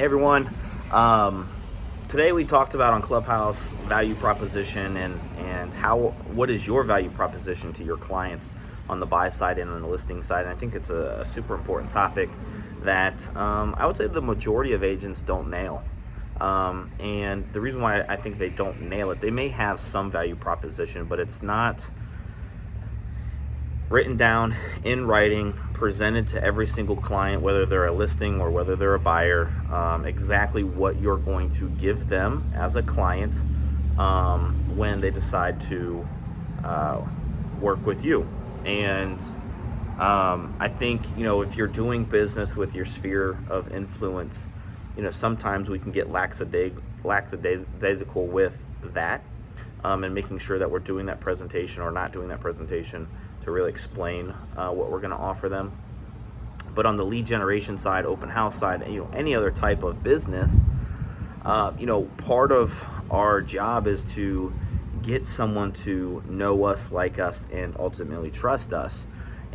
Hey everyone. Today we talked about on Clubhouse value proposition and what is your value proposition to your clients on the buy side and on the listing side. And I think it's a super important topic that I would say the majority of agents don't nail. And the reason why I think they don't nail it, they may have some value proposition, but it's not written down in writing, presented to every single client, whether they're a listing or whether they're a buyer, exactly what you're going to give them as a client when they decide to work with you. And I think, if you're doing business with your sphere of influence, sometimes we can get lackadaisical with that, and making sure that we're doing that presentation or not doing that presentation to really explain what we're going to offer them. But on the lead generation side, open house side, any other type of business, part of our job is to get someone to know us, like us, and ultimately trust us.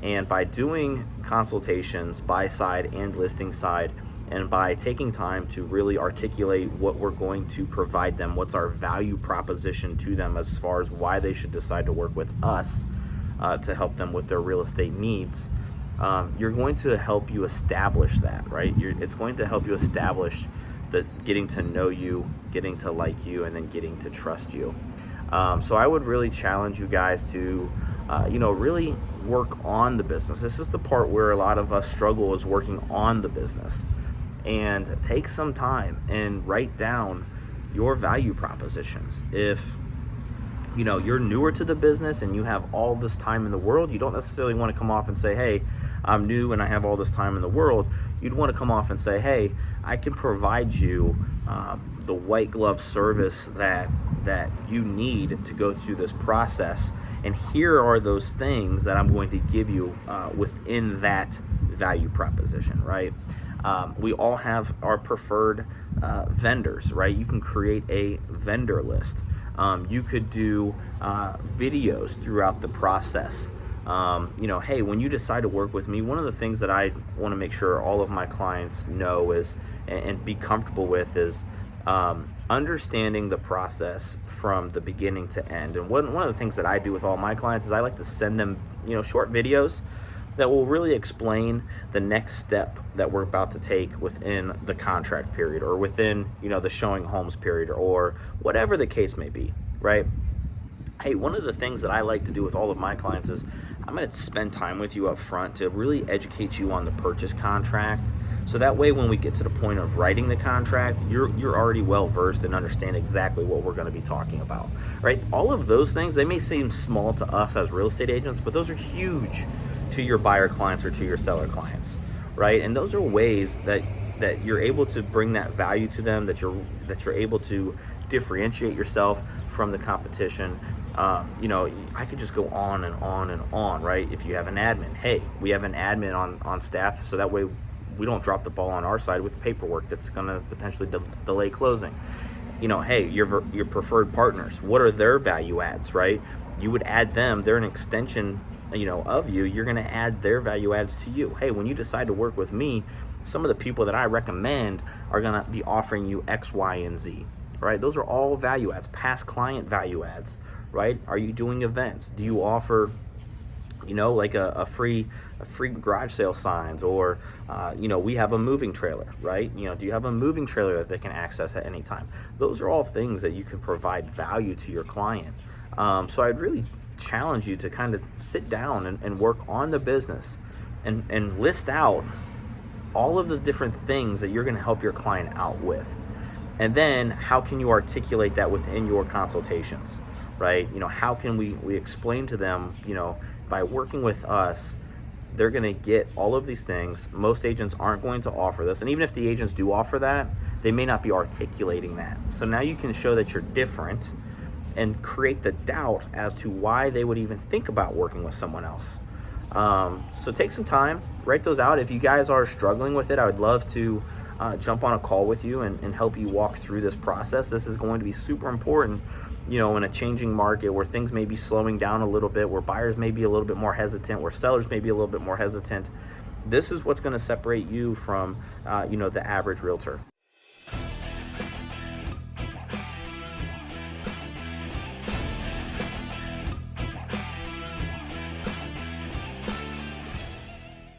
And by doing consultations, buy side and listing side, and by taking time to really articulate what we're going to provide them, what's our value proposition to them as far as why they should decide to work with us to help them with their real estate needs, you're going to help you establish that, right? It's going to help you establish the getting to know you, getting to like you, and then getting to trust you. So I would really challenge you guys to, really work on the business. This is the part where a lot of us struggle, is working on the business. And take some time and write down your value propositions. If you're newer to the business and you have all this time in the world, you don't necessarily want to come off and say, hey, I'm new and I have all this time in the world. You'd want to come off and say, hey, I can provide you the white glove service that you need to go through this process. And here are those things that I'm going to give you within that value proposition, right? We all have our preferred vendors, right? You can create a vendor list. You could do videos throughout the process. Hey, when you decide to work with me, one of the things that I want to make sure all of my clients know is, and be comfortable with, is understanding the process from the beginning to end. And one of the things that I do with all my clients is I like to send them, short videos that will really explain the next step that we're about to take within the contract period, or within, the showing homes period, or whatever the case may be, right? Hey, one of the things that I like to do with all of my clients is I'm going to spend time with you up front to really educate you on the purchase contract. So that way, when we get to the point of writing the contract, you're already well versed and understand exactly what we're going to be talking about, right? All of those things, they may seem small to us as real estate agents, but those are huge to your buyer clients or to your seller clients, right? And those are ways that you're able to bring that value to them, that you're able to differentiate yourself from the competition. I could just go on and on and on, right? If you have an admin, hey, we have an admin on staff, so that way we don't drop the ball on our side with paperwork that's going to potentially delay closing. Hey, your preferred partners, what are their value adds, right? You would add them. They're an extension of you. You're going to add their value adds to you. Hey, when you decide to work with me, some of the people that I recommend are going to be offering you X, Y, and Z, right? Those are all value adds, past client value adds, right? Are you doing events? Do you offer, like a free garage sale signs, or, we have a moving trailer, right? Do you have a moving trailer that they can access at any time? Those are all things that you can provide value to your client. So I'd really challenge you to kind of sit down and work on the business and list out all of the different things that you're going to help your client out with. And then how can you articulate that within your consultations, right? How can we explain to them, by working with us, they're going to get all of these things. Most agents aren't going to offer this. And even if the agents do offer that, they may not be articulating that. So now you can show that you're different and create the doubt as to why they would even think about working with someone else. So take some time, write those out. If you guys are struggling with it, I would love to jump on a call with you and help you walk through this process. This is going to be super important, in a changing market where things may be slowing down a little bit, where buyers may be a little bit more hesitant, where sellers may be a little bit more hesitant. This is what's going to separate you from, the average realtor.